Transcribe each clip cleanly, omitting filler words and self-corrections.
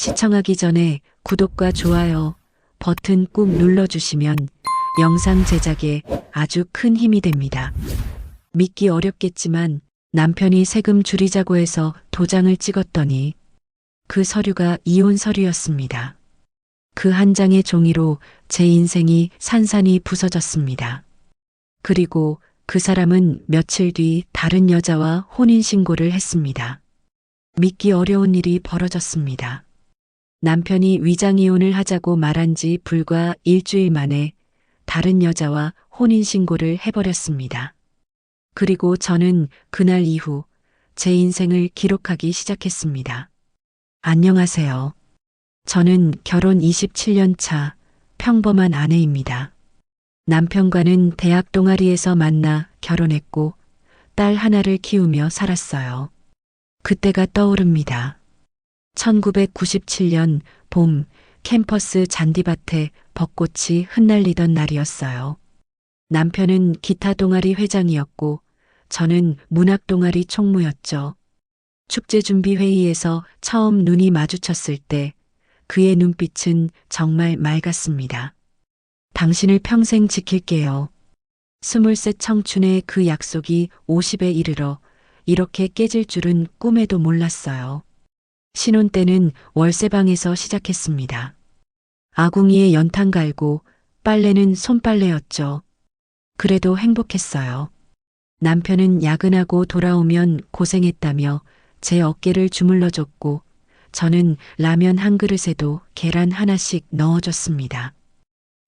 시청하기 전에 구독과 좋아요 버튼 꾹 눌러주시면 영상 제작에 아주 큰 힘이 됩니다. 믿기 어렵겠지만 남편이 세금 줄이자고 해서 도장을 찍었더니 그 서류가 이혼 서류였습니다. 그 한 장의 종이로 제 인생이 산산이 부서졌습니다. 그리고 그 사람은 며칠 뒤 다른 여자와 혼인신고를 했습니다. 믿기 어려운 일이 벌어졌습니다. 남편이 위장이혼을 하자고 말한 지 불과 일주일 만에 다른 여자와 혼인신고를 해버렸습니다. 그리고 저는 그날 이후 제 인생을 기록하기 시작했습니다. 안녕하세요. 저는 결혼 27년 차 평범한 아내입니다. 남편과는 대학 동아리에서 만나 결혼했고 딸 하나를 키우며 살았어요. 그때가 떠오릅니다. 1997년 봄 캠퍼스 잔디밭에 벚꽃이 흩날리던 날이었어요. 남편은 기타 동아리 회장이었고 저는 문학 동아리 총무였죠. 축제 준비 회의에서 처음 눈이 마주쳤을 때 그의 눈빛은 정말 맑았습니다. 당신을 평생 지킬게요. 23 청춘의 그 약속이 50에 이르러 이렇게 깨질 줄은 꿈에도 몰랐어요. 신혼 때는 월세방에서 시작했습니다. 아궁이에 연탄 갈고 빨래는 손빨래였죠. 그래도 행복했어요. 남편은 야근하고 돌아오면 고생했다며 제 어깨를 주물러줬고 저는 라면 한 그릇에도 계란 하나씩 넣어줬습니다.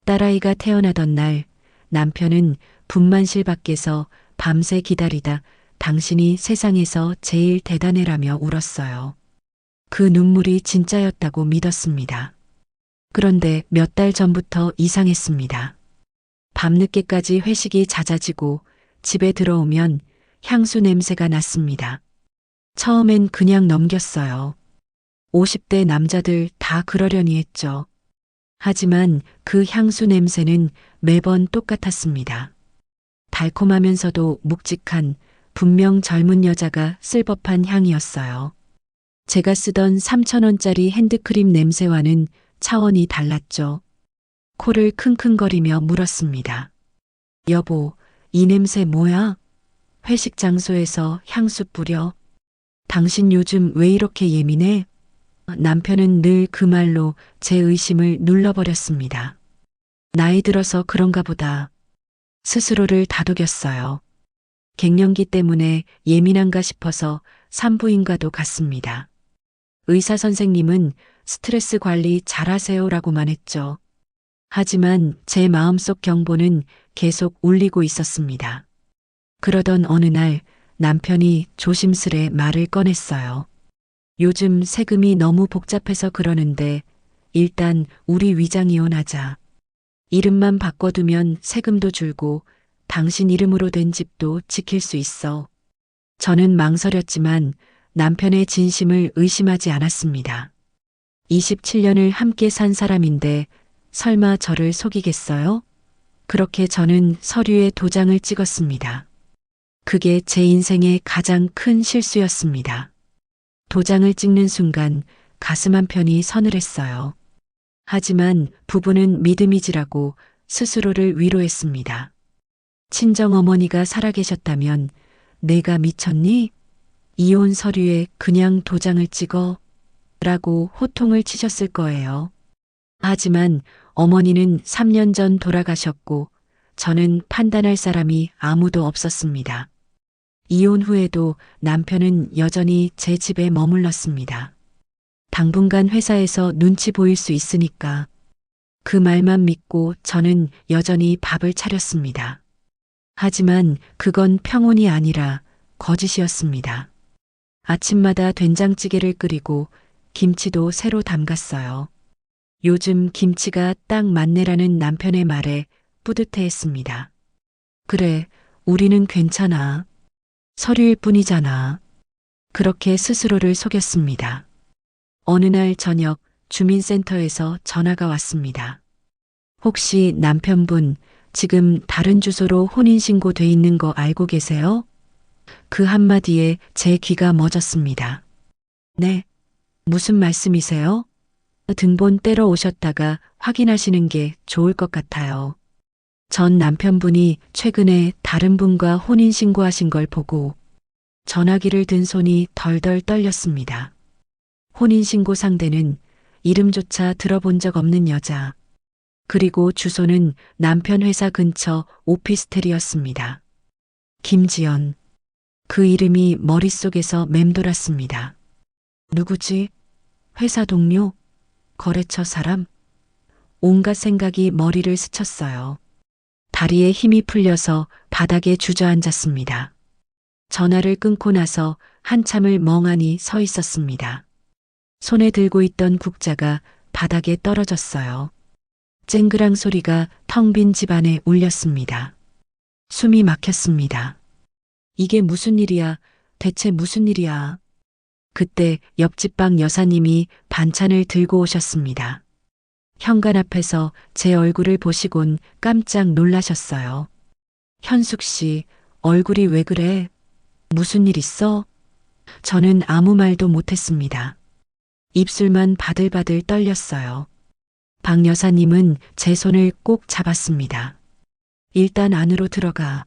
딸아이가 태어나던 날 남편은 분만실 밖에서 밤새 기다리다 당신이 세상에서 제일 대단해라며 울었어요. 그 눈물이 진짜였다고 믿었습니다. 그런데 몇 달 전부터 이상했습니다. 밤늦게까지 회식이 잦아지고 집에 들어오면 향수 냄새가 났습니다. 처음엔 그냥 넘겼어요. 50대 남자들 다 그러려니 했죠. 하지만 그 향수 냄새는 매번 똑같았습니다. 달콤하면서도 묵직한 분명 젊은 여자가 쓸 법한 향이었어요. 제가 쓰던 3,000원짜리 핸드크림 냄새와는 차원이 달랐죠. 코를 킁킁거리며 물었습니다. 여보, 이 냄새 뭐야? 회식 장소에서 향수 뿌려. 당신 요즘 왜 이렇게 예민해? 남편은 늘 그 말로 제 의심을 눌러버렸습니다. 나이 들어서 그런가 보다. 스스로를 다독였어요. 갱년기 때문에 예민한가 싶어서 산부인과도 갔습니다. 의사 선생님은 스트레스 관리 잘하세요라고만 했죠. 하지만 제 마음속 경보는 계속 울리고 있었습니다. 그러던 어느 날 남편이 조심스레 말을 꺼냈어요. 요즘 세금이 너무 복잡해서 그러는데 일단 우리 위장이혼하자. 이름만 바꿔두면 세금도 줄고 당신 이름으로 된 집도 지킬 수 있어. 저는 망설였지만 남편의 진심을 의심하지 않았습니다. 27년을 함께 산 사람인데 설마 저를 속이겠어요? 그렇게 저는 서류에 도장을 찍었습니다. 그게 제 인생의 가장 큰 실수였습니다. 도장을 찍는 순간 가슴 한편이 서늘했어요. 하지만 부부는 믿음이지라고 스스로를 위로했습니다. 친정어머니가 살아계셨다면 내가 미쳤니? 이혼 서류에 그냥 도장을 찍어? 라고 호통을 치셨을 거예요. 하지만 어머니는 3년 전 돌아가셨고 저는 판단할 사람이 아무도 없었습니다. 이혼 후에도 남편은 여전히 제 집에 머물렀습니다. 당분간 회사에서 눈치 보일 수 있으니까. 그 말만 믿고 저는 여전히 밥을 차렸습니다. 하지만 그건 평온이 아니라 거짓이었습니다. 아침마다 된장찌개를 끓이고 김치도 새로 담갔어요. 요즘 김치가 딱 맞네라는 남편의 말에 뿌듯해했습니다. 그래, 우리는 괜찮아. 서류일 뿐이잖아. 그렇게 스스로를 속였습니다. 어느 날 저녁 주민센터에서 전화가 왔습니다. 혹시 남편분 지금 다른 주소로 혼인신고 돼 있는 거 알고 계세요? 그 한마디에 제 귀가 멎었습니다. 네, 무슨 말씀이세요? 등본 떼러 오셨다가 확인하시는 게 좋을 것 같아요. 전 남편분이 최근에 다른 분과 혼인신고하신 걸 보고 전화기를 든 손이 덜덜 떨렸습니다. 혼인신고 상대는 이름조차 들어본 적 없는 여자. 그리고 주소는 남편 회사 근처 오피스텔이었습니다. 김지연. 그 이름이 머릿속에서 맴돌았습니다. 누구지? 회사 동료? 거래처 사람? 온갖 생각이 머리를 스쳤어요. 다리에 힘이 풀려서 바닥에 주저앉았습니다. 전화를 끊고 나서 한참을 멍하니 서 있었습니다. 손에 들고 있던 국자가 바닥에 떨어졌어요. 쨍그랑 소리가 텅 빈 집안에 울렸습니다. 숨이 막혔습니다. 이게 무슨 일이야? 대체 무슨 일이야? 그때 옆집 방 여사님이 반찬을 들고 오셨습니다. 현관 앞에서 제 얼굴을 보시곤 깜짝 놀라셨어요. 현숙 씨, 얼굴이 왜 그래? 무슨 일 있어? 저는 아무 말도 못했습니다. 입술만 바들바들 떨렸어요. 박 여사님은 제 손을 꼭 잡았습니다. 일단 안으로 들어가.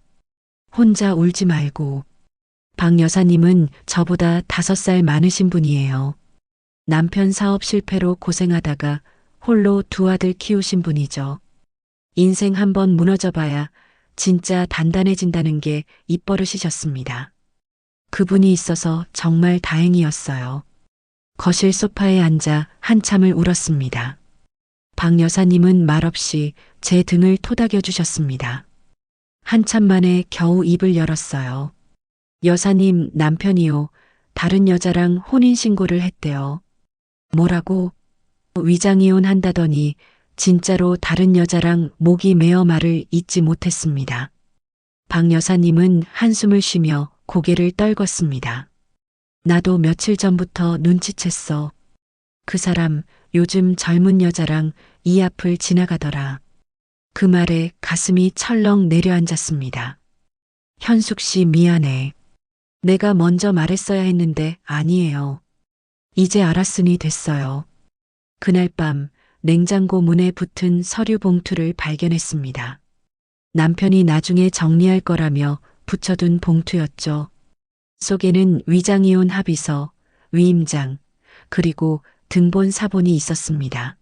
혼자 울지 말고. 박 여사님은 저보다 5살 많으신 분이에요. 남편 사업 실패로 고생하다가 홀로 2 아들 키우신 분이죠. 인생 한번 무너져봐야 진짜 단단해진다는 게 입버릇이셨습니다. 그분이 있어서 정말 다행이었어요. 거실 소파에 앉아 한참을 울었습니다. 박 여사님은 말없이 제 등을 토닥여 주셨습니다. 한참 만에 겨우 입을 열었어요. 여사님 남편이요. 다른 여자랑 혼인신고를 했대요. 뭐라고? 위장이혼 한다더니 진짜로 다른 여자랑 목이 메어 말을 잇지 못했습니다. 박 여사님은 한숨을 쉬며 고개를 떨궜습니다. 나도 며칠 전부터 눈치챘어. 그 사람 요즘 젊은 여자랑 이 앞을 지나가더라. 그 말에 가슴이 철렁 내려앉았습니다. 현숙 씨 미안해. 내가 먼저 말했어야 했는데 아니에요. 이제 알았으니 됐어요. 그날 밤 냉장고 문에 붙은 서류 봉투를 발견했습니다. 남편이 나중에 정리할 거라며 붙여둔 봉투였죠. 속에는 위장이혼 합의서, 위임장, 그리고 등본 사본이 있었습니다.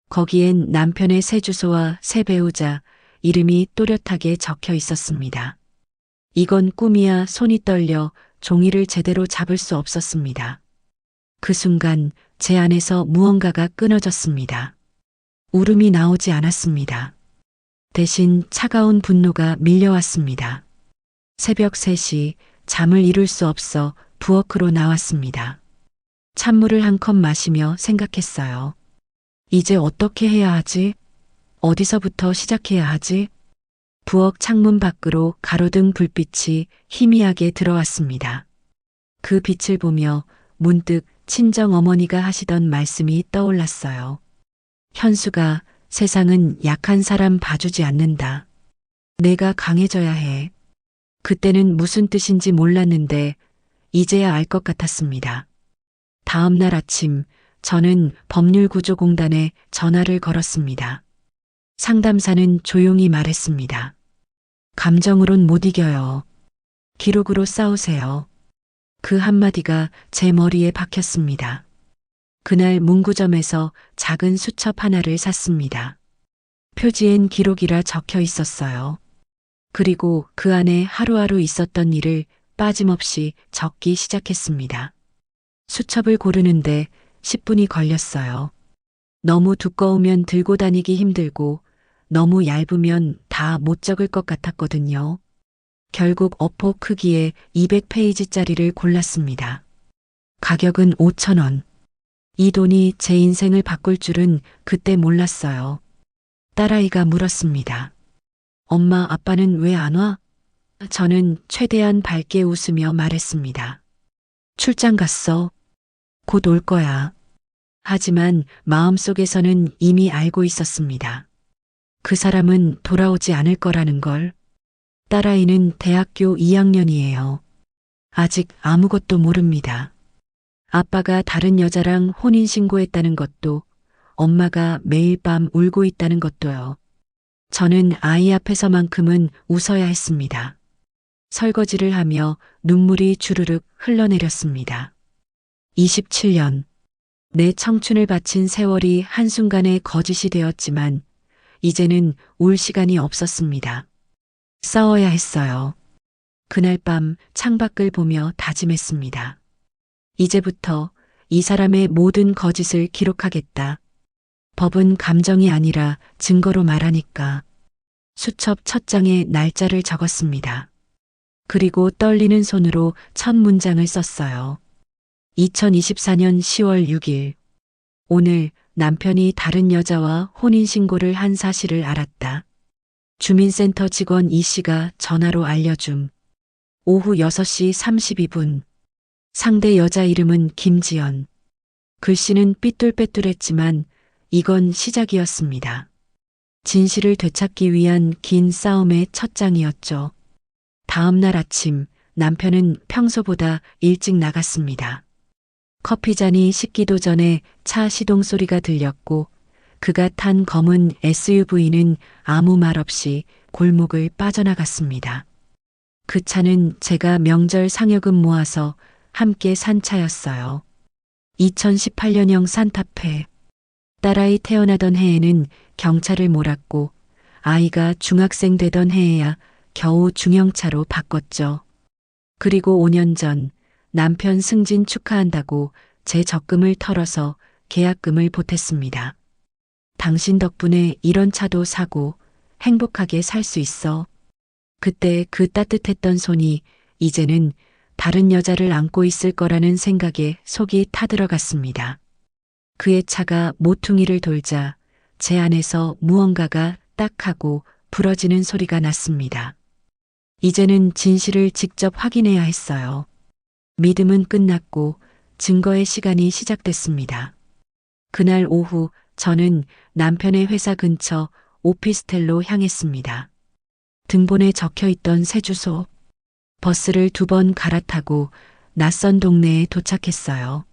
거기엔 남편의 새 주소와 새 배우자, 이름이 또렷하게 적혀 있었습니다. 이건 꿈이야. 손이 떨려 종이를 제대로 잡을 수 없었습니다. 그 순간 제 안에서 무언가가 끊어졌습니다. 울음이 나오지 않았습니다. 대신 차가운 분노가 밀려왔습니다. 새벽 3시 잠을 이룰 수 없어 부엌으로 나왔습니다. 찬물을 한 컵 마시며 생각했어요. 이제 어떻게 해야 하지? 어디서부터 시작해야 하지? 부엌 창문 밖으로 가로등 불빛이 희미하게 들어왔습니다. 그 빛을 보며 문득 친정 어머니가 하시던 말씀이 떠올랐어요. 현수가 세상은 약한 사람 봐주지 않는다. 내가 강해져야 해. 그때는 무슨 뜻인지 몰랐는데 이제야 알 것 같았습니다. 다음 날 아침 저는 법률구조공단에 전화를 걸었습니다. 상담사는 조용히 말했습니다. 감정으론 못 이겨요. 기록으로 싸우세요. 그 한마디가 제 머리에 박혔습니다. 그날 문구점에서 작은 수첩 하나를 샀습니다. 표지엔 기록이라 적혀 있었어요. 그리고 그 안에 하루하루 있었던 일을 빠짐없이 적기 시작했습니다. 수첩을 고르는데 10분이 걸렸어요. 너무 두꺼우면 들고 다니기 힘들고 너무 얇으면 다 못 적을 것 같았거든요. 결국 어포 크기의 200페이지짜리를 골랐습니다. 가격은 5,000원. 이 돈이 제 인생을 바꿀 줄은 그때 몰랐어요. 딸아이가 물었습니다. 엄마, 아빠는 왜 안 와? 저는 최대한 밝게 웃으며 말했습니다. 출장 갔어. 곧 올 거야. 하지만 마음속에서는 이미 알고 있었습니다. 그 사람은 돌아오지 않을 거라는 걸. 딸아이는 대학교 2학년이에요. 아직 아무것도 모릅니다. 아빠가 다른 여자랑 혼인신고했다는 것도 엄마가 매일 밤 울고 있다는 것도요. 저는 아이 앞에서만큼은 웃어야 했습니다. 설거지를 하며 눈물이 주르륵 흘러내렸습니다. 27년. 내 청춘을 바친 세월이 한순간에 거짓이 되었지만 이제는 울 시간이 없었습니다. 싸워야 했어요. 그날 밤 창밖을 보며 다짐했습니다. 이제부터 이 사람의 모든 거짓을 기록하겠다. 법은 감정이 아니라 증거로 말하니까. 수첩 첫 장에 날짜를 적었습니다. 그리고 떨리는 손으로 첫 문장을 썼어요. 2024년 10월 6일. 오늘 남편이 다른 여자와 혼인신고를 한 사실을 알았다. 주민센터 직원 이 씨가 전화로 알려줌. 오후 6시 32분. 상대 여자 이름은 김지연. 글씨는 삐뚤빼뚤했지만 이건 시작이었습니다. 진실을 되찾기 위한 긴 싸움의 첫 장이었죠. 다음 날 아침 남편은 평소보다 일찍 나갔습니다. 커피잔이 식기도 전에 차 시동 소리가 들렸고 그가 탄 검은 SUV는 아무 말 없이 골목을 빠져나갔습니다. 그 차는 제가 명절 상여금 모아서 함께 산 차였어요. 2018년형 산타페. 딸아이 태어나던 해에는 경차를 몰았고 아이가 중학생 되던 해에야 겨우 중형차로 바꿨죠. 그리고 5년 전 남편 승진 축하한다고 제 적금을 털어서 계약금을 보탰습니다. 당신 덕분에 이런 차도 사고 행복하게 살 수 있어. 그때 그 따뜻했던 손이 이제는 다른 여자를 안고 있을 거라는 생각에 속이 타들어갔습니다. 그의 차가 모퉁이를 돌자 제 안에서 무언가가 딱 하고 부러지는 소리가 났습니다. 이제는 진실을 직접 확인해야 했어요. 믿음은 끝났고 증거의 시간이 시작됐습니다. 그날 오후 저는 남편의 회사 근처 오피스텔로 향했습니다. 등본에 적혀 있던 새 주소. 버스를 2번 갈아타고 낯선 동네에 도착했어요.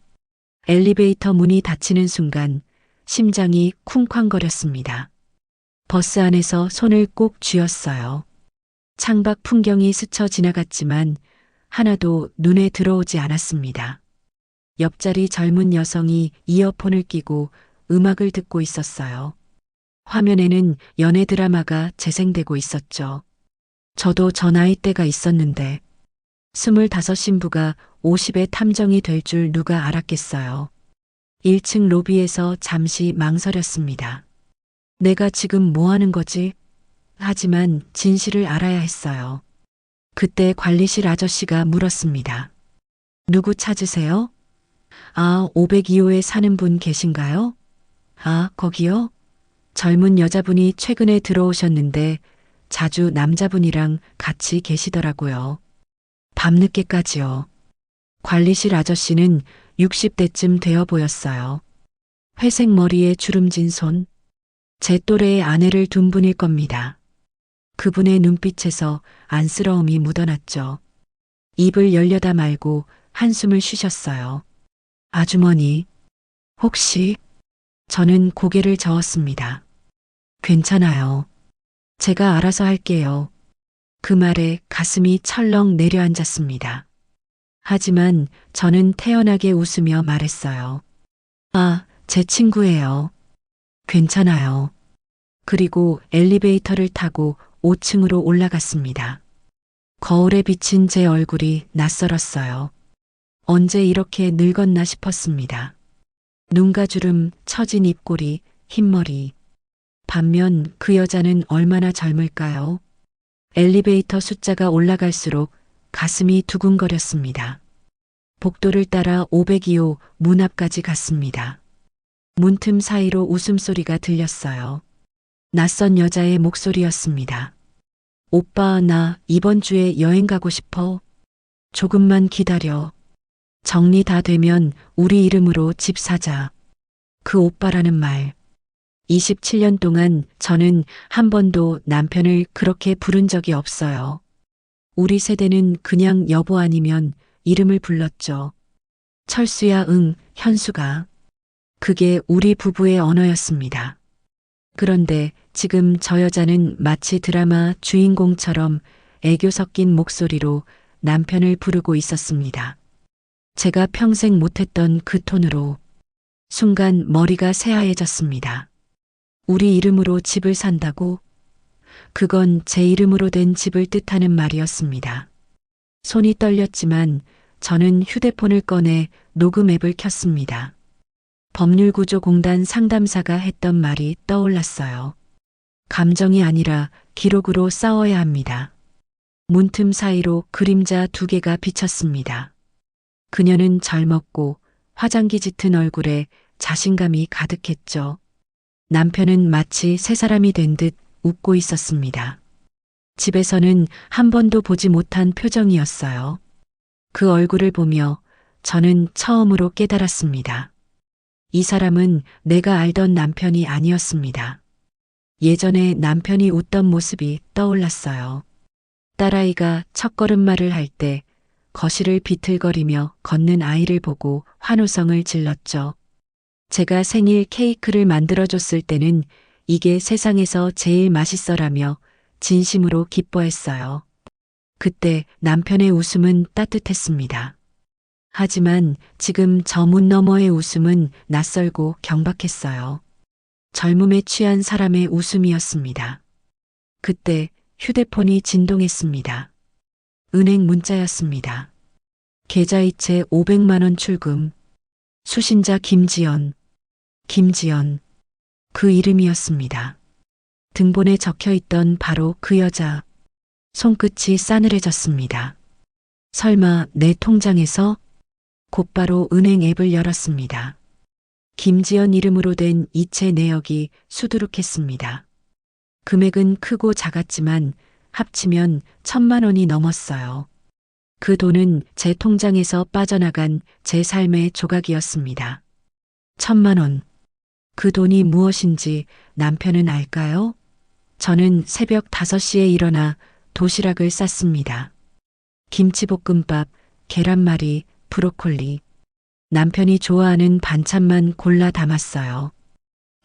엘리베이터 문이 닫히는 순간 심장이 쿵쾅거렸습니다. 버스 안에서 손을 꼭 쥐었어요. 창밖 풍경이 스쳐 지나갔지만 하나도 눈에 들어오지 않았습니다. 옆자리 젊은 여성이 이어폰을 끼고 음악을 듣고 있었어요. 화면에는 연애 드라마가 재생되고 있었죠. 저도 저 나이 때가 있었는데 25 신부가 50의 탐정이 될 줄 누가 알았겠어요. 1층 로비에서 잠시 망설였습니다. 내가 지금 뭐 하는 거지? 하지만 진실을 알아야 했어요. 그때 관리실 아저씨가 물었습니다. 누구 찾으세요? 아, 502호에 사는 분 계신가요? 아, 거기요? 젊은 여자분이 최근에 들어오셨는데 자주 남자분이랑 같이 계시더라고요. 밤늦게까지요. 관리실 아저씨는 60대쯤 되어 보였어요. 회색 머리에 주름진 손. 제 또래의 아내를 둔 분일 겁니다. 그분의 눈빛에서 안쓰러움이 묻어났죠. 입을 열려다 말고 한숨을 쉬셨어요. 아주머니, 혹시? 저는 고개를 저었습니다. 괜찮아요. 제가 알아서 할게요. 그 말에 가슴이 철렁 내려앉았습니다. 하지만 저는 태연하게 웃으며 말했어요. 아, 제 친구예요. 괜찮아요. 그리고 엘리베이터를 타고 5층으로 올라갔습니다. 거울에 비친 제 얼굴이 낯설었어요. 언제 이렇게 늙었나 싶었습니다. 눈가주름, 처진 입꼬리, 흰머리. 반면 그 여자는 얼마나 젊을까요? 엘리베이터 숫자가 올라갈수록 가슴이 두근거렸습니다. 복도를 따라 502호 문 앞까지 갔습니다. 문틈 사이로 웃음소리가 들렸어요. 낯선 여자의 목소리였습니다. 오빠, 나 이번 주에 여행 가고 싶어. 조금만 기다려. 정리 다 되면 우리 이름으로 집 사자. 그 오빠라는 말. 27년 동안 저는 한 번도 남편을 그렇게 부른 적이 없어요. 우리 세대는 그냥 여보 아니면 이름을 불렀죠. 철수야, 응, 현수가. 그게 우리 부부의 언어였습니다. 그런데 지금 저 여자는 마치 드라마 주인공처럼 애교 섞인 목소리로 남편을 부르고 있었습니다. 제가 평생 못했던 그 톤으로 순간 머리가 새하얘졌습니다. 우리 이름으로 집을 산다고? 그건 제 이름으로 된 집을 뜻하는 말이었습니다. 손이 떨렸지만 저는 휴대폰을 꺼내 녹음 앱을 켰습니다. 법률구조공단 상담사가 했던 말이 떠올랐어요. 감정이 아니라 기록으로 싸워야 합니다. 문틈 사이로 그림자 두 개가 비쳤습니다. 그녀는 젊었고 화장기 짙은 얼굴에 자신감이 가득했죠. 남편은 마치 새 사람이 된 듯 웃고 있었습니다. 집에서는 한 번도 보지 못한 표정이었어요. 그 얼굴을 보며 저는 처음으로 깨달았습니다. 이 사람은 내가 알던 남편이 아니었습니다. 예전에 남편이 웃던 모습이 떠올랐어요. 딸아이가 첫걸음말을 할 때 거실을 비틀거리며 걷는 아이를 보고 환호성을 질렀죠. 제가 생일 케이크를 만들어줬을 때는 이게 세상에서 제일 맛있어라며 진심으로 기뻐했어요. 그때 남편의 웃음은 따뜻했습니다. 하지만 지금 저 문 너머의 웃음은 낯설고 경박했어요. 젊음에 취한 사람의 웃음이었습니다. 그때 휴대폰이 진동했습니다. 은행 문자였습니다. 계좌이체 500만 원 출금. 수신자 김지연. 김지연. 그 이름이었습니다. 등본에 적혀 있던 바로 그 여자. 손끝이 싸늘해졌습니다. 설마 내 통장에서? 곧바로 은행 앱을 열었습니다. 김지연 이름으로 된 이체 내역이 수두룩했습니다. 금액은 크고 작았지만 합치면 1,000만 원이 넘었어요. 그 돈은 제 통장에서 빠져나간 제 삶의 조각이었습니다. 1,000만 원. 그 돈이 무엇인지 남편은 알까요? 저는 새벽 5시에 일어나 도시락을 쌌습니다. 김치볶음밥, 계란말이, 브로콜리. 남편이 좋아하는 반찬만 골라 담았어요.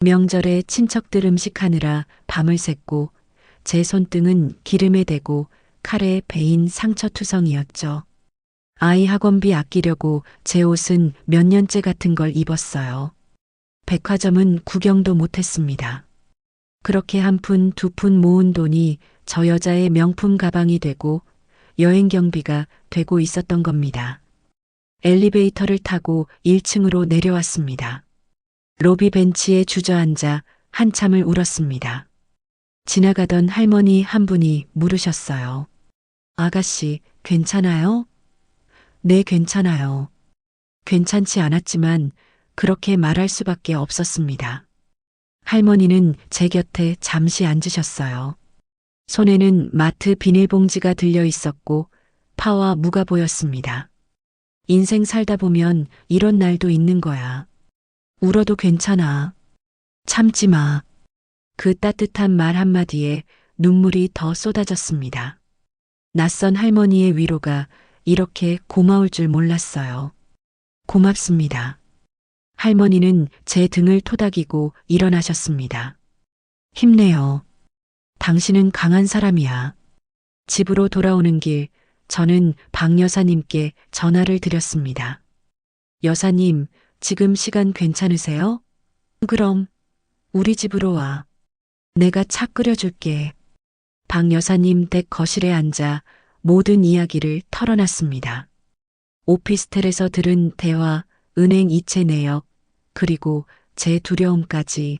명절에 친척들 음식하느라 밤을 샜고 제 손등은 기름에 대고 칼에 베인 상처투성이었죠. 아이 학원비 아끼려고 제 옷은 몇 년째 같은 걸 입었어요. 백화점은 구경도 못했습니다. 그렇게 한 푼, 두 푼 모은 돈이 저 여자의 명품 가방이 되고 여행 경비가 되고 있었던 겁니다. 엘리베이터를 타고 1층으로 내려왔습니다. 로비 벤치에 주저앉아 한참을 울었습니다. 지나가던 할머니 한 분이 물으셨어요. 아가씨, 괜찮아요? 네, 괜찮아요. 괜찮지 않았지만 그렇게 말할 수밖에 없었습니다. 할머니는 제 곁에 잠시 앉으셨어요. 손에는 마트 비닐봉지가 들려 있었고 파와 무가 보였습니다. 인생 살다 보면 이런 날도 있는 거야. 울어도 괜찮아. 참지 마. 그 따뜻한 말 한마디에 눈물이 더 쏟아졌습니다. 낯선 할머니의 위로가 이렇게 고마울 줄 몰랐어요. 고맙습니다. 할머니는 제 등을 토닥이고 일어나셨습니다. 힘내요. 당신은 강한 사람이야. 집으로 돌아오는 길, 저는 박 여사님께 전화를 드렸습니다. 여사님, 지금 시간 괜찮으세요? 그럼 우리 집으로 와. 내가 차 끓여줄게. 박 여사님 댁 거실에 앉아 모든 이야기를 털어놨습니다. 오피스텔에서 들은 대화, 은행 이체 내역, 그리고 제 두려움까지.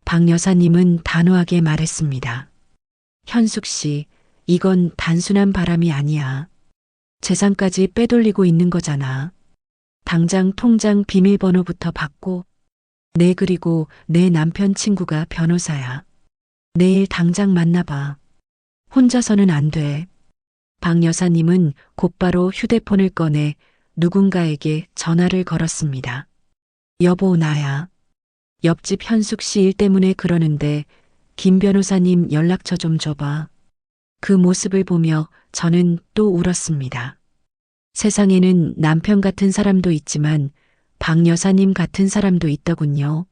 박 여사님은 단호하게 말했습니다. 현숙 씨, 이건 단순한 바람이 아니야. 재산까지 빼돌리고 있는 거잖아. 당장 통장 비밀번호부터 받고. 네, 그리고 내 남편 친구가 변호사야. 내일 당장 만나봐. 혼자서는 안 돼. 박 여사님은 곧바로 휴대폰을 꺼내 누군가에게 전화를 걸었습니다. 여보, 나야. 옆집 현숙 씨 일 때문에 그러는데 김 변호사님 연락처 좀 줘봐. 그 모습을 보며 저는 또 울었습니다. 세상에는 남편 같은 사람도 있지만 박 여사님 같은 사람도 있더군요.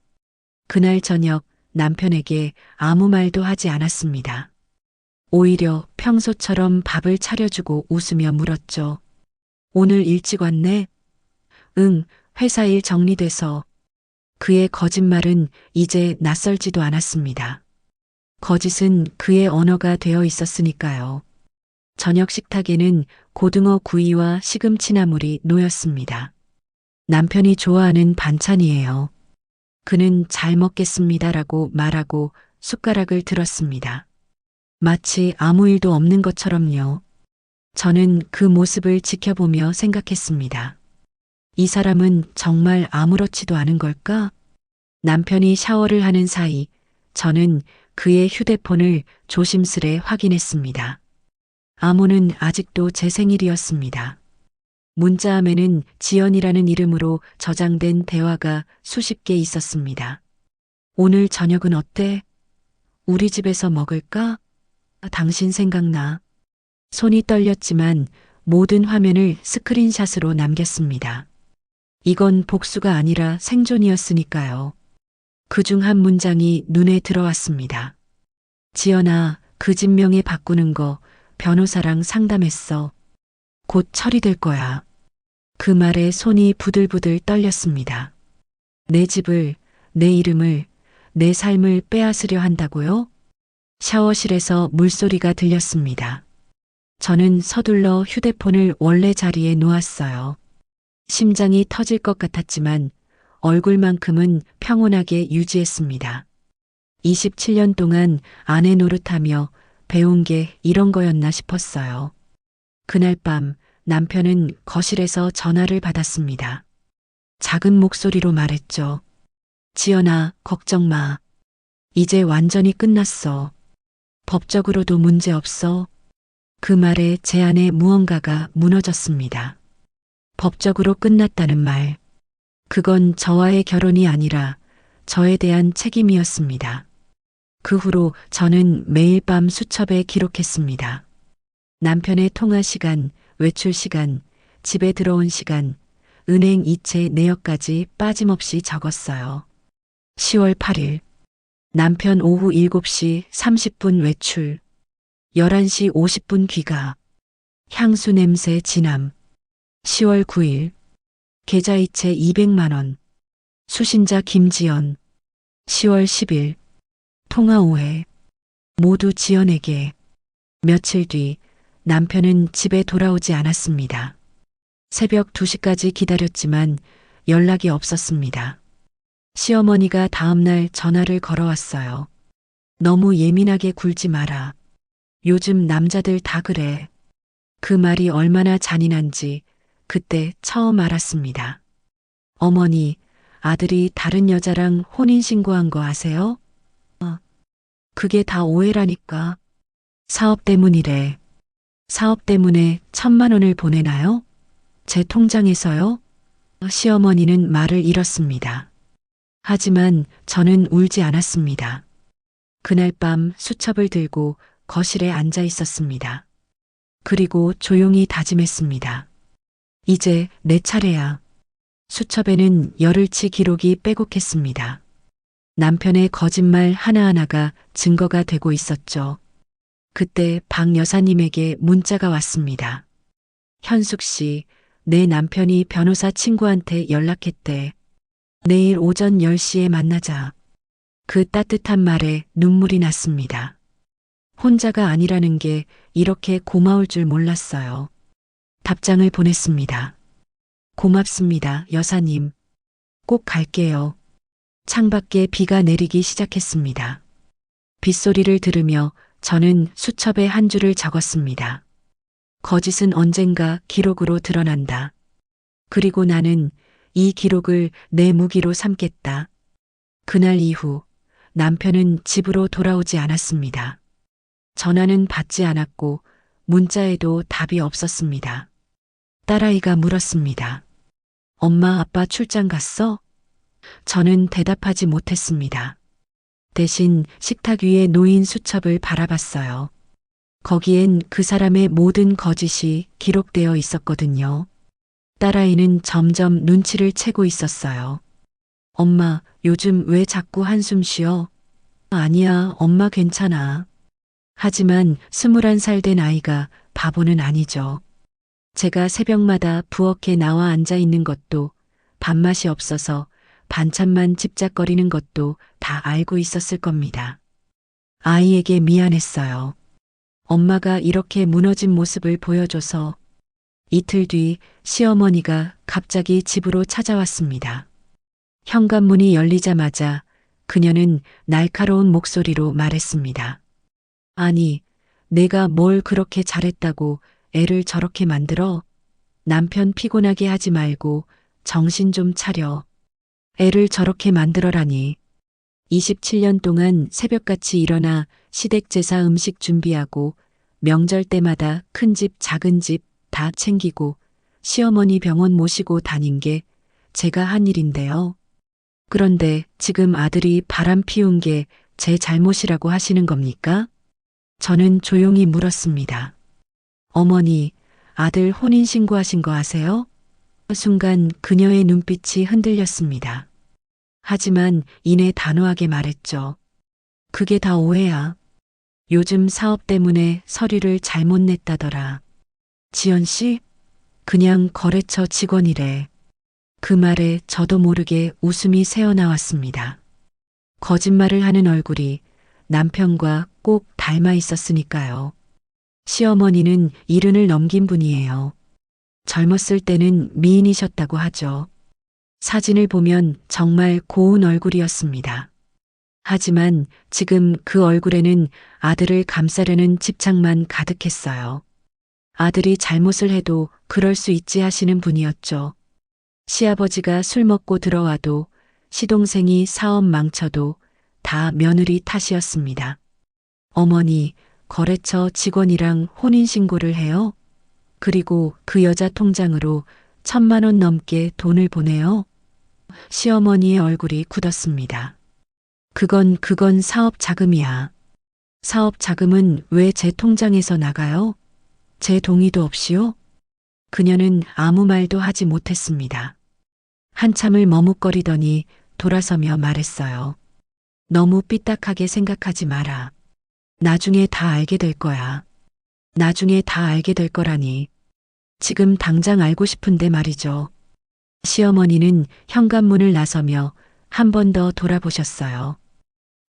그날 저녁 남편에게 아무 말도 하지 않았습니다. 오히려 평소처럼 밥을 차려주고 웃으며 물었죠. 오늘 일찍 왔네? 응, 회사 일 정리돼서. 그의 거짓말은 이제 낯설지도 않았습니다. 거짓은 그의 언어가 되어 있었으니까요. 저녁 식탁에는 고등어 구이와 시금치나물이 놓였습니다. 남편이 좋아하는 반찬이에요. 그는 잘 먹겠습니다라고 말하고 숟가락을 들었습니다. 마치 아무 일도 없는 것처럼요. 저는 그 모습을 지켜보며 생각했습니다. 이 사람은 정말 아무렇지도 않은 걸까? 남편이 샤워를 하는 사이 저는 그의 휴대폰을 조심스레 확인했습니다. 암호는 아직도 제 생일이었습니다. 문자함에는 지연이라는 이름으로 저장된 대화가 수십 개 있었습니다. 오늘 저녁은 어때? 우리 집에서 먹을까? 당신 생각나. 손이 떨렸지만 모든 화면을 스크린샷으로 남겼습니다. 이건 복수가 아니라 생존이었으니까요. 그중 한 문장이 눈에 들어왔습니다. 지연아, 그 집 명예 바꾸는 거 변호사랑 상담했어. 곧 처리될 거야. 그 말에 손이 부들부들 떨렸습니다. 내 집을, 내 이름을, 내 삶을 빼앗으려 한다고요? 샤워실에서 물소리가 들렸습니다. 저는 서둘러 휴대폰을 원래 자리에 놓았어요. 심장이 터질 것 같았지만 얼굴만큼은 평온하게 유지했습니다. 27년 동안 아내 노릇하며 배운 게 이런 거였나 싶었어요. 그날 밤 남편은 거실에서 전화를 받았습니다. 작은 목소리로 말했죠. 지연아, 걱정 마. 이제 완전히 끝났어. 법적으로도 문제 없어. 그 말에 제 안에 무언가가 무너졌습니다. 법적으로 끝났다는 말. 그건 저와의 결혼이 아니라 저에 대한 책임이었습니다. 그 후로 저는 매일 밤 수첩에 기록했습니다. 남편의 통화 시간, 외출 시간, 집에 들어온 시간, 은행 이체 내역까지 빠짐없이 적었어요. 10월 8일. 남편 오후 7시 30분 외출. 11시 50분 귀가. 향수 냄새 진함. 10월 9일. 계좌이체 200만 원. 수신자 김지연. 10월 10일. 통화 오해. 모두 지연에게. 며칠 뒤 남편은 집에 돌아오지 않았습니다. 새벽 2시까지 기다렸지만 연락이 없었습니다. 시어머니가 다음날 전화를 걸어왔어요. 너무 예민하게 굴지 마라. 요즘 남자들 다 그래. 그 말이 얼마나 잔인한지 그때 처음 알았습니다. 어머니, 아들이 다른 여자랑 혼인신고한 거 아세요? 그게 다 오해라니까. 사업 때문이래. 사업 때문에 1,000만 원을 보내나요? 제 통장에서요? 시어머니는 말을 잃었습니다. 하지만 저는 울지 않았습니다. 그날 밤 수첩을 들고 거실에 앉아 있었습니다. 그리고 조용히 다짐했습니다. 이제 내 차례야. 수첩에는 열흘치 기록이 빼곡했습니다. 남편의 거짓말 하나하나가 증거가 되고 있었죠. 그때 박 여사님에게 문자가 왔습니다. 현숙 씨, 내 남편이 변호사 친구한테 연락했대. 내일 오전 10시에 만나자. 그 따뜻한 말에 눈물이 났습니다. 혼자가 아니라는 게 이렇게 고마울 줄 몰랐어요. 답장을 보냈습니다. 고맙습니다, 여사님. 꼭 갈게요. 창밖에 비가 내리기 시작했습니다. 빗소리를 들으며 저는 수첩에 한 줄을 적었습니다. 거짓은 언젠가 기록으로 드러난다. 그리고 나는 이 기록을 내 무기로 삼겠다. 그날 이후 남편은 집으로 돌아오지 않았습니다. 전화는 받지 않았고 문자에도 답이 없었습니다. 딸아이가 물었습니다. 엄마, 아빠 출장 갔어? 저는 대답하지 못했습니다. 대신 식탁 위에 놓인 수첩을 바라봤어요. 거기엔 그 사람의 모든 거짓이 기록되어 있었거든요. 딸아이는 점점 눈치를 채고 있었어요. 엄마, 요즘 왜 자꾸 한숨 쉬어? 아니야, 엄마 괜찮아. 하지만 21살 된 아이가 바보는 아니죠. 제가 새벽마다 부엌에 나와 앉아 있는 것도, 밥맛이 없어서 반찬만 집작거리는 것도 다 알고 있었을 겁니다. 아이에게 미안했어요. 엄마가 이렇게 무너진 모습을 보여줘서. 이틀 뒤 시어머니가 갑자기 집으로 찾아왔습니다. 현관문이 열리자마자 그녀는 날카로운 목소리로 말했습니다. 아니, 내가 뭘 그렇게 잘했다고 애를 저렇게 만들어? 남편 피곤하게 하지 말고 정신 좀 차려. 애를 저렇게 만들어라니. 27년 동안 새벽같이 일어나 시댁 제사 음식 준비하고 명절 때마다 큰 집 작은 집 다 챙기고 시어머니 병원 모시고 다닌 게 제가 한 일인데요. 그런데 지금 아들이 바람 피운 게 제 잘못이라고 하시는 겁니까? 저는 조용히 물었습니다. 어머니, 아들 혼인신고하신 거 아세요? 순간 그녀의 눈빛이 흔들렸습니다. 하지만 이내 단호하게 말했죠. 그게 다 오해야. 요즘 사업 때문에 서류를 잘못 냈다더라. 지연 씨? 그냥 거래처 직원이래. 그 말에 저도 모르게 웃음이 새어나왔습니다. 거짓말을 하는 얼굴이 남편과 꼭 닮아 있었으니까요. 시어머니는 70을 넘긴 분이에요. 젊었을 때는 미인이셨다고 하죠. 사진을 보면 정말 고운 얼굴이었습니다. 하지만 지금 그 얼굴에는 아들을 감싸려는 집착만 가득했어요. 아들이 잘못을 해도 그럴 수 있지 하시는 분이었죠. 시아버지가 술 먹고 들어와도, 시동생이 사업 망쳐도 다 며느리 탓이었습니다. 어머니, 거래처 직원이랑 혼인신고를 해요? 그리고 그 여자 통장으로 1,000만 원 넘게 돈을 보내요? 시어머니의 얼굴이 굳었습니다. 그건 사업 자금이야. 사업 자금은 왜 제 통장에서 나가요? 제 동의도 없이요? 그녀는 아무 말도 하지 못했습니다. 한참을 머뭇거리더니 돌아서며 말했어요. 너무 삐딱하게 생각하지 마라. 나중에 다 알게 될 거야. 나중에 다 알게 될 거라니. 지금 당장 알고 싶은데 말이죠. 시어머니는 현관문을 나서며 한 번 더 돌아보셨어요.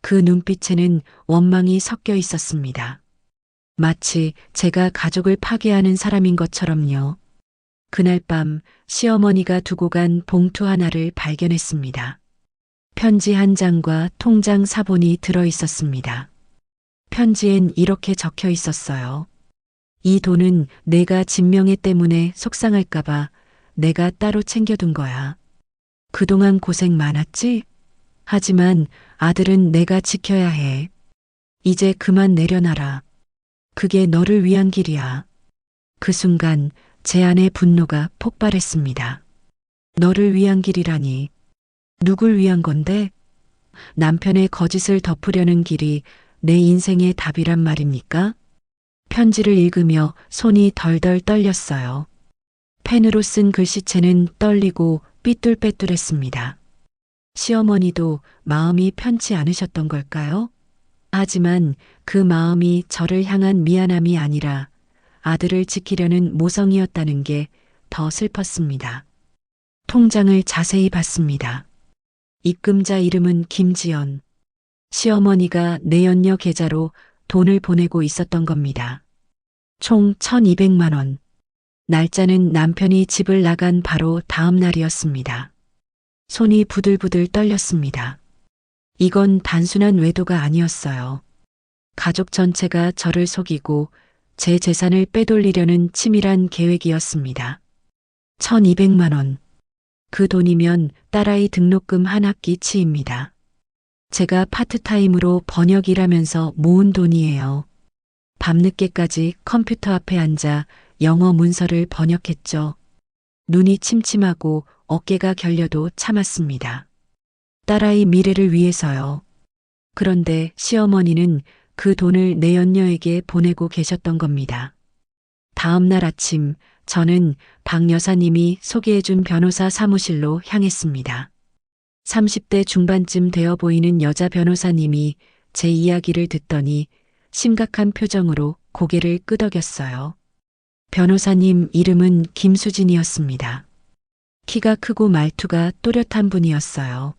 그 눈빛에는 원망이 섞여 있었습니다. 마치 제가 가족을 파괴하는 사람인 것처럼요. 그날 밤 시어머니가 두고 간 봉투 하나를 발견했습니다. 편지 한 장과 통장 사본이 들어 있었습니다. 편지엔 이렇게 적혀 있었어요. 이 돈은 내가 진명애 때문에 속상할까봐 내가 따로 챙겨둔 거야. 그동안 고생 많았지? 하지만 아들은 내가 지켜야 해. 이제 그만 내려놔라. 그게 너를 위한 길이야. 그 순간 제 안의 분노가 폭발했습니다. 너를 위한 길이라니. 누굴 위한 건데? 남편의 거짓을 덮으려는 길이 내 인생의 답이란 말입니까? 편지를 읽으며 손이 덜덜 떨렸어요. 펜으로 쓴 글씨체는 떨리고 삐뚤빼뚤했습니다. 시어머니도 마음이 편치 않으셨던 걸까요? 하지만 그 마음이 저를 향한 미안함이 아니라 아들을 지키려는 모성이었다는 게 더 슬펐습니다. 통장을 자세히 봤습니다. 입금자 이름은 김지연. 시어머니가 내연녀 계좌로 돈을 보내고 있었던 겁니다. 총 1,200만 원. 날짜는 남편이 집을 나간 바로 다음 날이었습니다. 손이 부들부들 떨렸습니다. 이건 단순한 외도가 아니었어요. 가족 전체가 저를 속이고 제 재산을 빼돌리려는 치밀한 계획이었습니다. 1,200만 원. 그 돈이면 딸아이 등록금 한 학기치입니다. 제가 파트타임으로 번역 일하면서 모은 돈이에요. 밤늦게까지 컴퓨터 앞에 앉아 영어 문서를 번역했죠. 눈이 침침하고 어깨가 결려도 참았습니다. 딸아이 미래를 위해서요. 그런데 시어머니는 그 돈을 내연녀에게 보내고 계셨던 겁니다. 다음 날 아침 저는 박 여사님이 소개해준 변호사 사무실로 향했습니다. 30대 중반쯤 되어 보이는 여자 변호사님이 제 이야기를 듣더니 심각한 표정으로 고개를 끄덕였어요. 변호사님 이름은 김수진이었습니다. 키가 크고 말투가 또렷한 분이었어요.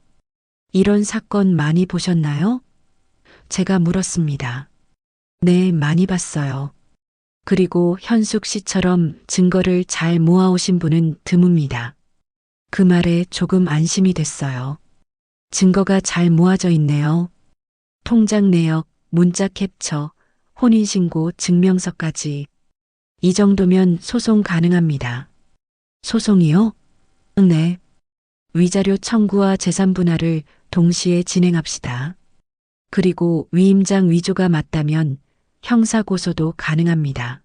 이런 사건 많이 보셨나요? 제가 물었습니다. 네, 많이 봤어요. 그리고 현숙 씨처럼 증거를 잘 모아오신 분은 드뭅니다. 그 말에 조금 안심이 됐어요. 증거가 잘 모아져 있네요. 통장 내역, 문자 캡처, 혼인신고 증명서까지. 이 정도면 소송 가능합니다. 소송이요? 네. 위자료 청구와 재산 분할을 동시에 진행합시다. 그리고 위임장 위조가 맞다면 형사고소도 가능합니다.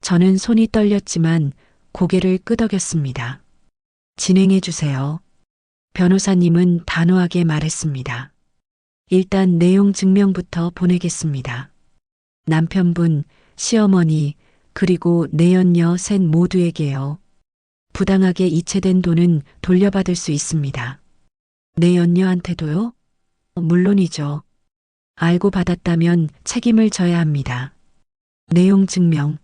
저는 손이 떨렸지만 고개를 끄덕였습니다. 진행해 주세요. 변호사님은 단호하게 말했습니다. 일단 내용 증명부터 보내겠습니다. 남편분, 시어머니, 그리고 내연녀 셋 모두에게요. 부당하게 이체된 돈은 돌려받을 수 있습니다. 내연녀한테도요? 물론이죠. 알고 받았다면 책임을 져야 합니다. 내용 증명.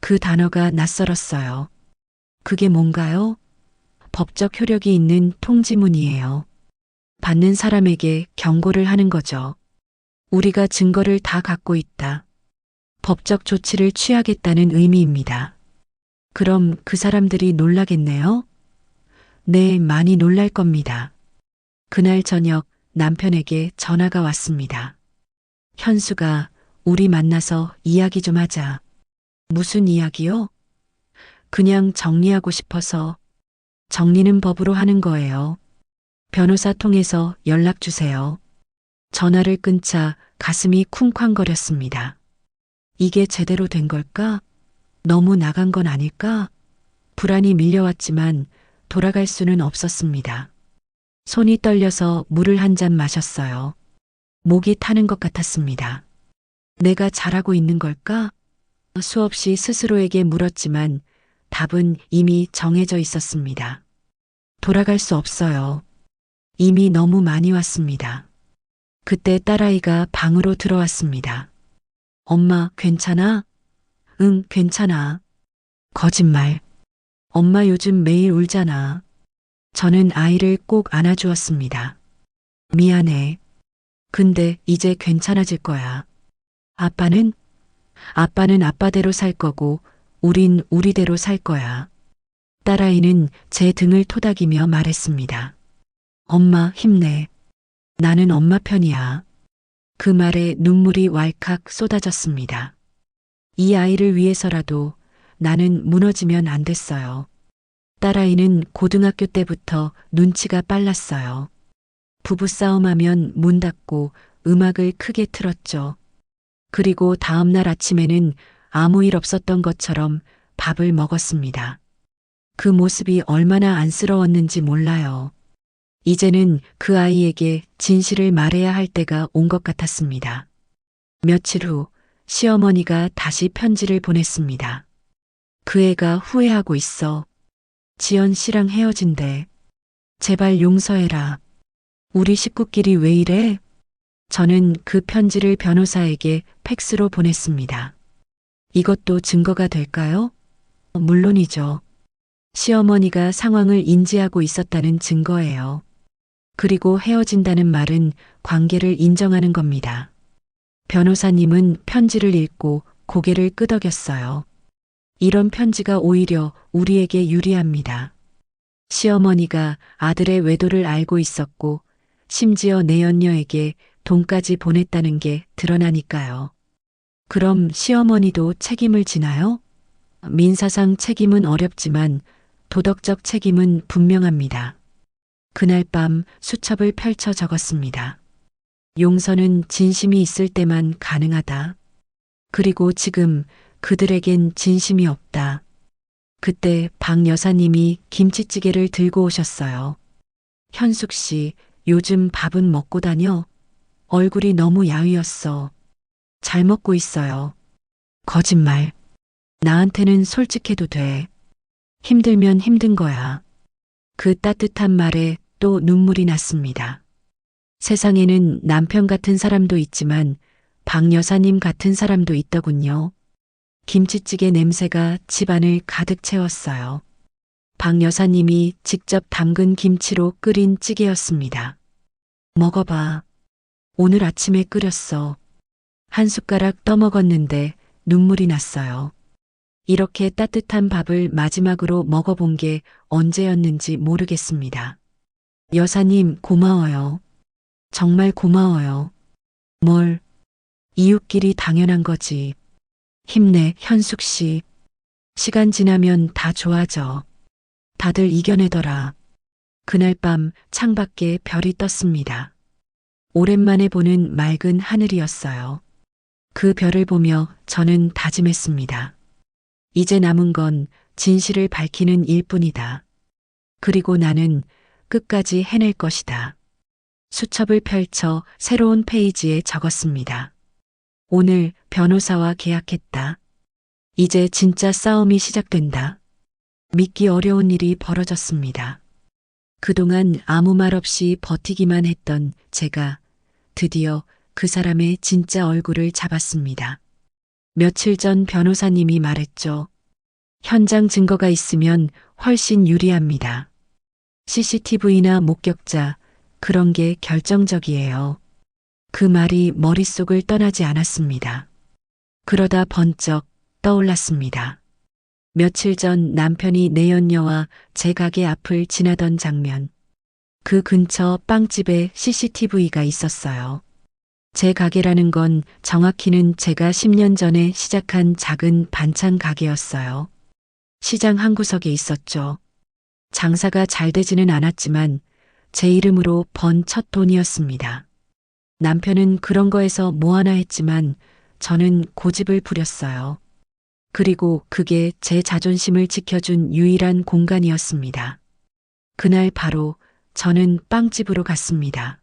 그 단어가 낯설었어요. 그게 뭔가요? 법적 효력이 있는 통지문이에요. 받는 사람에게 경고를 하는 거죠. 우리가 증거를 다 갖고 있다. 법적 조치를 취하겠다는 의미입니다. 그럼 그 사람들이 놀라겠네요? 네, 많이 놀랄 겁니다. 그날 저녁 남편에게 전화가 왔습니다. 현수가 우리 만나서 이야기 좀 하자. 무슨 이야기요? 그냥 정리하고 싶어서. 정리는 법으로 하는 거예요. 변호사 통해서 연락 주세요. 전화를 끊자 가슴이 쿵쾅거렸습니다. 이게 제대로 된 걸까? 너무 나간 건 아닐까? 불안이 밀려왔지만 돌아갈 수는 없었습니다. 손이 떨려서 물을 한 잔 마셨어요. 목이 타는 것 같았습니다. 내가 잘하고 있는 걸까? 수없이 스스로에게 물었지만 답은 이미 정해져 있었습니다. 돌아갈 수 없어요. 이미 너무 많이 왔습니다. 그때 딸아이가 방으로 들어왔습니다. 엄마, 괜찮아? 응, 괜찮아. 거짓말. 엄마 요즘 매일 울잖아. 저는 아이를 꼭 안아주었습니다. 미안해. 근데 이제 괜찮아질 거야. 아빠는? 아빠는 아빠대로 살 거고 우린 우리대로 살 거야. 딸아이는 제 등을 토닥이며 말했습니다. 엄마 힘내. 나는 엄마 편이야. 그 말에 눈물이 왈칵 쏟아졌습니다. 이 아이를 위해서라도 나는 무너지면 안 됐어요. 딸아이는 고등학교 때부터 눈치가 빨랐어요. 부부싸움하면 문 닫고 음악을 크게 틀었죠. 그리고 다음 날 아침에는 아무 일 없었던 것처럼 밥을 먹었습니다. 그 모습이 얼마나 안쓰러웠는지 몰라요. 이제는 그 아이에게 진실을 말해야 할 때가 온 것 같았습니다. 며칠 후 시어머니가 다시 편지를 보냈습니다. 그 애가 후회하고 있어. 지연 씨랑 헤어진대. 제발 용서해라. 우리 식구끼리 왜 이래? 저는 그 편지를 변호사에게 팩스로 보냈습니다. 이것도 증거가 될까요? 물론이죠. 시어머니가 상황을 인지하고 있었다는 증거예요. 그리고 헤어진다는 말은 관계를 인정하는 겁니다. 변호사님은 편지를 읽고 고개를 끄덕였어요. 이런 편지가 오히려 우리에게 유리합니다. 시어머니가 아들의 외도를 알고 있었고 심지어 내연녀에게 돈까지 보냈다는 게 드러나니까요. 그럼 시어머니도 책임을 지나요? 민사상 책임은 어렵지만 도덕적 책임은 분명합니다. 그날 밤 수첩을 펼쳐 적었습니다. 용서는 진심이 있을 때만 가능하다. 그리고 지금 그들에겐 진심이 없다. 그때 박 여사님이 김치찌개를 들고 오셨어요. 현숙 씨, 요즘 밥은 먹고 다녀? 얼굴이 너무 야위었어. 잘 먹고 있어요. 거짓말. 나한테는 솔직해도 돼. 힘들면 힘든 거야. 그 따뜻한 말에 또 눈물이 났습니다. 세상에는 남편 같은 사람도 있지만 박 여사님 같은 사람도 있더군요. 김치찌개 냄새가 집안을 가득 채웠어요. 박 여사님이 직접 담근 김치로 끓인 찌개였습니다. 먹어봐. 오늘 아침에 끓였어. 한 숟가락 떠먹었는데 눈물이 났어요. 이렇게 따뜻한 밥을 마지막으로 먹어본 게 언제였는지 모르겠습니다. 여사님, 고마워요. 정말 고마워요. 뭘, 이웃끼리 당연한 거지. 힘내, 현숙 씨. 시간 지나면 다 좋아져. 다들 이겨내더라. 그날 밤 창밖에 별이 떴습니다. 오랜만에 보는 맑은 하늘이었어요. 그 별을 보며 저는 다짐했습니다. 이제 남은 건 진실을 밝히는 일뿐이다. 그리고 나는 끝까지 해낼 것이다. 수첩을 펼쳐 새로운 페이지에 적었습니다. 오늘 변호사와 계약했다. 이제 진짜 싸움이 시작된다. 믿기 어려운 일이 벌어졌습니다. 그동안 아무 말 없이 버티기만 했던 제가 드디어 그 사람의 진짜 얼굴을 잡았습니다. 며칠 전 변호사님이 말했죠. 현장 증거가 있으면 훨씬 유리합니다. CCTV나 목격자, 그런 게 결정적이에요. 그 말이 머릿속을 떠나지 않았습니다. 그러다 번쩍 떠올랐습니다. 며칠 전 남편이 내연녀와 제 가게 앞을 지나던 장면. 그 근처 빵집에 CCTV가 있었어요. 제 가게라는 건 정확히는 제가 10년 전에 시작한 작은 반찬 가게였어요. 시장 한 구석에 있었죠. 장사가 잘 되지는 않았지만 제 이름으로 번 첫 돈이었습니다. 남편은 그런 거에서 뭐 하나 했지만 저는 고집을 부렸어요. 그리고 그게 제 자존심을 지켜준 유일한 공간이었습니다. 그날 바로 저는 빵집으로 갔습니다.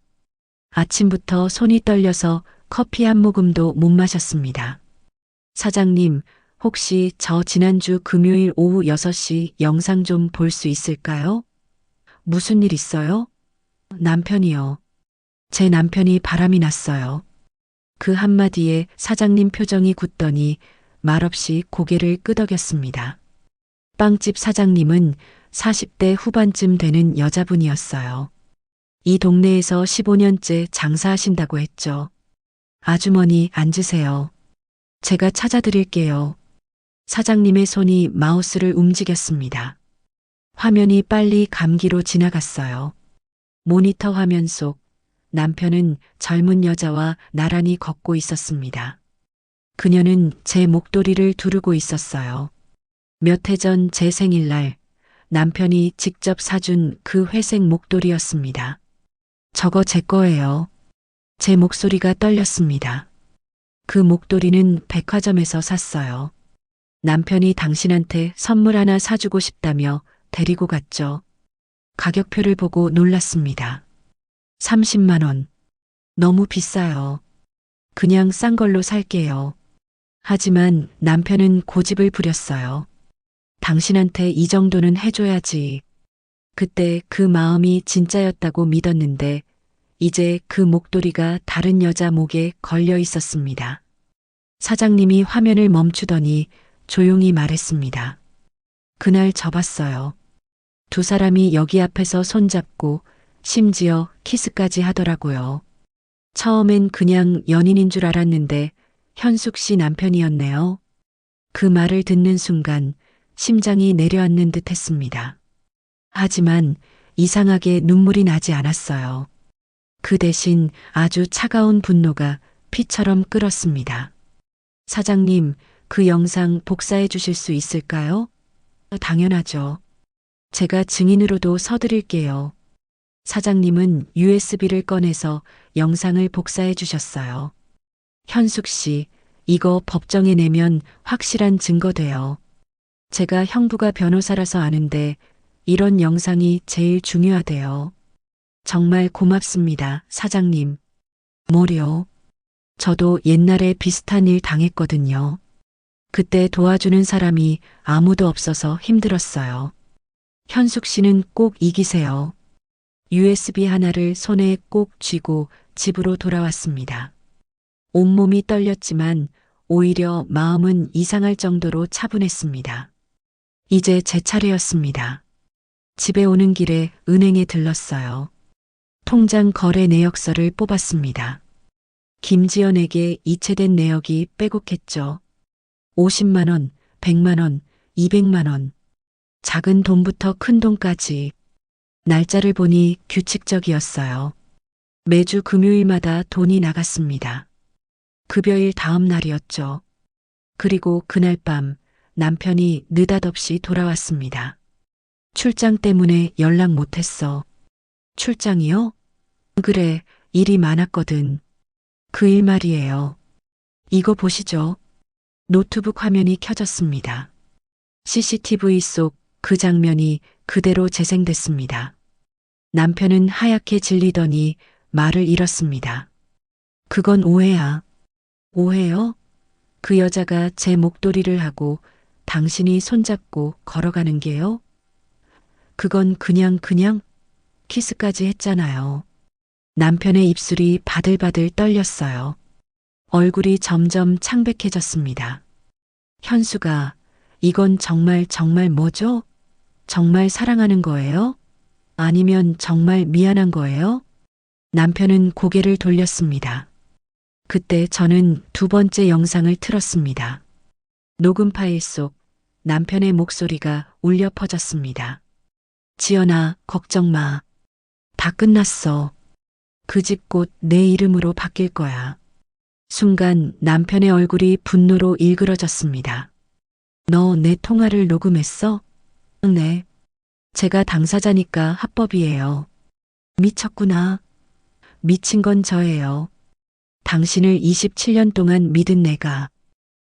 아침부터 손이 떨려서 커피 한 모금도 못 마셨습니다. 사장님, 혹시 저 지난주 금요일 오후 6시 영상 좀 볼 수 있을까요? 무슨 일 있어요? 남편이요. 제 남편이 바람이 났어요. 그 한마디에 사장님 표정이 굳더니 말없이 고개를 끄덕였습니다. 빵집 사장님은 40대 후반쯤 되는 여자분이었어요. 이 동네에서 15년째 장사하신다고 했죠. 아주머니 앉으세요. 제가 찾아드릴게요. 사장님의 손이 마우스를 움직였습니다. 화면이 빨리 감기로 지나갔어요. 모니터 화면 속 남편은 젊은 여자와 나란히 걷고 있었습니다. 그녀는 제 목도리를 두르고 있었어요. 몇 해 전 제 생일날 남편이 직접 사준 그 회색 목도리였습니다. 저거 제 거예요. 제 목소리가 떨렸습니다. 그 목도리는 백화점에서 샀어요. 남편이 당신한테 선물 하나 사주고 싶다며 데리고 갔죠. 가격표를 보고 놀랐습니다. 30만 원. 너무 비싸요. 그냥 싼 걸로 살게요. 하지만 남편은 고집을 부렸어요. 당신한테 이 정도는 해줘야지. 그때 그 마음이 진짜였다고 믿었는데 이제 그 목도리가 다른 여자 목에 걸려 있었습니다. 사장님이 화면을 멈추더니 조용히 말했습니다. 그날 접었어요. 두 사람이 여기 앞에서 손잡고 심지어 키스까지 하더라고요. 처음엔 그냥 연인인 줄 알았는데 현숙 씨 남편이었네요. 그 말을 듣는 순간 심장이 내려앉는 듯 했습니다. 하지만 이상하게 눈물이 나지 않았어요. 그 대신 아주 차가운 분노가 피처럼 끓었습니다. 사장님, 그 영상 복사해 주실 수 있을까요? 당연하죠. 제가 증인으로도 서드릴게요. 사장님은 USB를 꺼내서 영상을 복사해 주셨어요. 현숙 씨, 이거 법정에 내면 확실한 증거 돼요. 제가 형부가 변호사라서 아는데 이런 영상이 제일 중요하대요. 정말 고맙습니다, 사장님. 뭐요? 저도 옛날에 비슷한 일 당했거든요. 그때 도와주는 사람이 아무도 없어서 힘들었어요. 현숙 씨는 꼭 이기세요. USB 하나를 손에 꼭 쥐고 집으로 돌아왔습니다. 온몸이 떨렸지만 오히려 마음은 이상할 정도로 차분했습니다. 이제 제 차례였습니다. 집에 오는 길에 은행에 들렀어요. 통장 거래 내역서를 뽑았습니다. 김지연에게 이체된 내역이 빼곡했죠. 50만 원, 100만 원, 200만 원. 작은 돈부터 큰 돈까지. 날짜를 보니 규칙적이었어요. 매주 금요일마다 돈이 나갔습니다. 급여일 다음 날이었죠. 그리고 그날 밤 남편이 느닷없이 돌아왔습니다. 출장 때문에 연락 못했어. 출장이요? 그래, 일이 많았거든. 그 일 말이에요. 이거 보시죠. 노트북 화면이 켜졌습니다. CCTV 속 그 장면이 그대로 재생됐습니다. 남편은 하얗게 질리더니 말을 잃었습니다. 그건 오해야. 오해요? 그 여자가 제 목도리를 하고 당신이 손잡고 걸어가는 게요? 그건 그냥 키스까지 했잖아요. 남편의 입술이 바들바들 떨렸어요. 얼굴이 점점 창백해졌습니다. 현수가, 이건 정말 뭐죠? 정말 사랑하는 거예요? 아니면 정말 미안한 거예요? 남편은 고개를 돌렸습니다. 그때 저는 두 번째 영상을 틀었습니다. 녹음 파일 속 남편의 목소리가 울려 퍼졌습니다. 지연아, 걱정 마. 다 끝났어. 그 집 곧 내 이름으로 바뀔 거야. 순간 남편의 얼굴이 분노로 일그러졌습니다. 너 내 통화를 녹음했어? 네. 제가 당사자니까 합법이에요. 미쳤구나. 미친 건 저예요. 당신을 27년 동안 믿은 내가.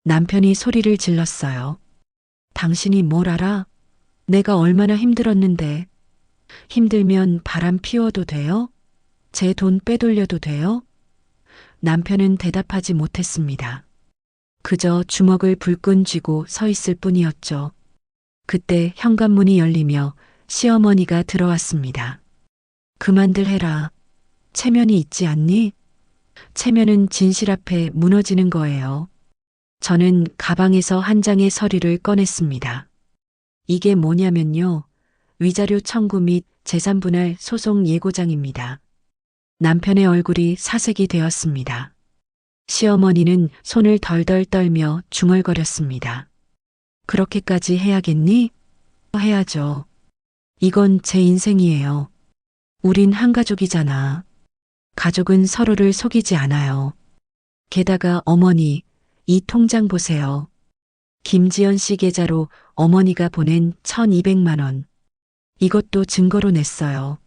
남편이 소리를 질렀어요. 당신이 뭘 알아? 내가 얼마나 힘들었는데. 힘들면 바람 피워도 돼요? 제 돈 빼돌려도 돼요? 남편은 대답하지 못했습니다. 그저 주먹을 불끈 쥐고 서 있을 뿐이었죠. 그때 현관문이 열리며 시어머니가 들어왔습니다. 그만들 해라. 체면이 있지 않니? 체면은 진실 앞에 무너지는 거예요. 저는 가방에서 한 장의 서류를 꺼냈습니다. 이게 뭐냐면요. 위자료 청구 및 재산분할 소송 예고장입니다. 남편의 얼굴이 사색이 되었습니다. 시어머니는 손을 덜덜 떨며 중얼거렸습니다. 그렇게까지 해야겠니? 해야죠. 이건 제 인생이에요. 우린 한 가족이잖아. 가족은 서로를 속이지 않아요. 게다가 어머니, 이 통장 보세요. 김지연 씨 계좌로 어머니가 보낸 1,200만 원. 이것도 증거로 냈어요.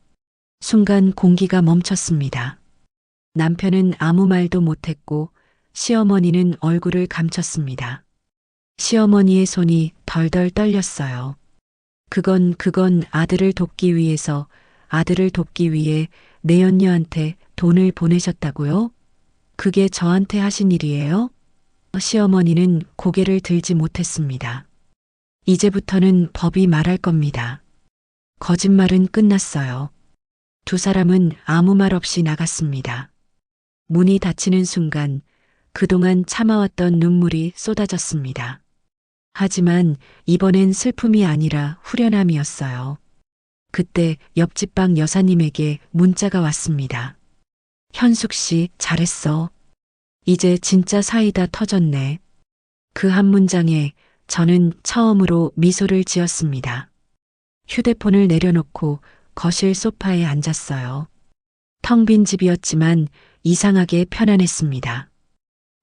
순간 공기가 멈췄습니다. 남편은 아무 말도 못했고 시어머니는 얼굴을 감췄습니다. 시어머니의 손이 덜덜 떨렸어요. 그건 아들을 돕기 위해서, 아들을 돕기 위해 내연녀한테 돈을 보내셨다고요? 그게 저한테 하신 일이에요? 시어머니는 고개를 들지 못했습니다. 이제부터는 법이 말할 겁니다. 거짓말은 끝났어요. 두 사람은 아무 말 없이 나갔습니다. 문이 닫히는 순간 그동안 참아왔던 눈물이 쏟아졌습니다. 하지만 이번엔 슬픔이 아니라 후련함이었어요. 그때 옆집 방 여사님에게 문자가 왔습니다. 현숙 씨, 잘했어. 이제 진짜 사이다 터졌네. 그 한 문장에 저는 처음으로 미소를 지었습니다. 휴대폰을 내려놓고 거실 소파에 앉았어요. 텅 빈 집이었지만 이상하게 편안했습니다.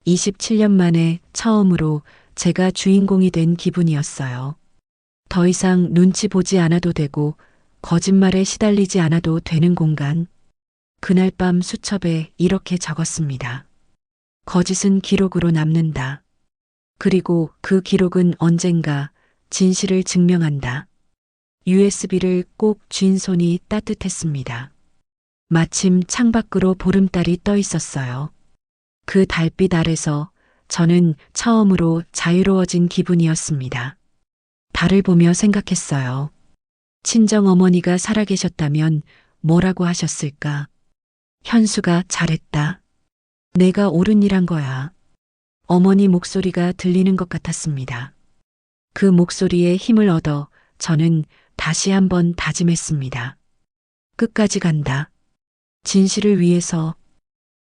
27년 만에 처음으로 제가 주인공이 된 기분이었어요. 더 이상 눈치 보지 않아도 되고 거짓말에 시달리지 않아도 되는 공간. 그날 밤 수첩에 이렇게 적었습니다. 거짓은 기록으로 남는다. 그리고 그 기록은 언젠가 진실을 증명한다. USB를 꼭 쥔 손이 따뜻했습니다. 마침 창밖으로 보름달이 떠 있었어요. 그 달빛 아래서 저는 처음으로 자유로워진 기분이었습니다. 달을 보며 생각했어요. 친정 어머니가 살아계셨다면 뭐라고 하셨을까? 현수가 잘했다. 내가 옳은 일 한 거야. 어머니 목소리가 들리는 것 같았습니다. 그 목소리에 힘을 얻어 저는 다시 한번 다짐했습니다. 끝까지 간다. 진실을 위해서,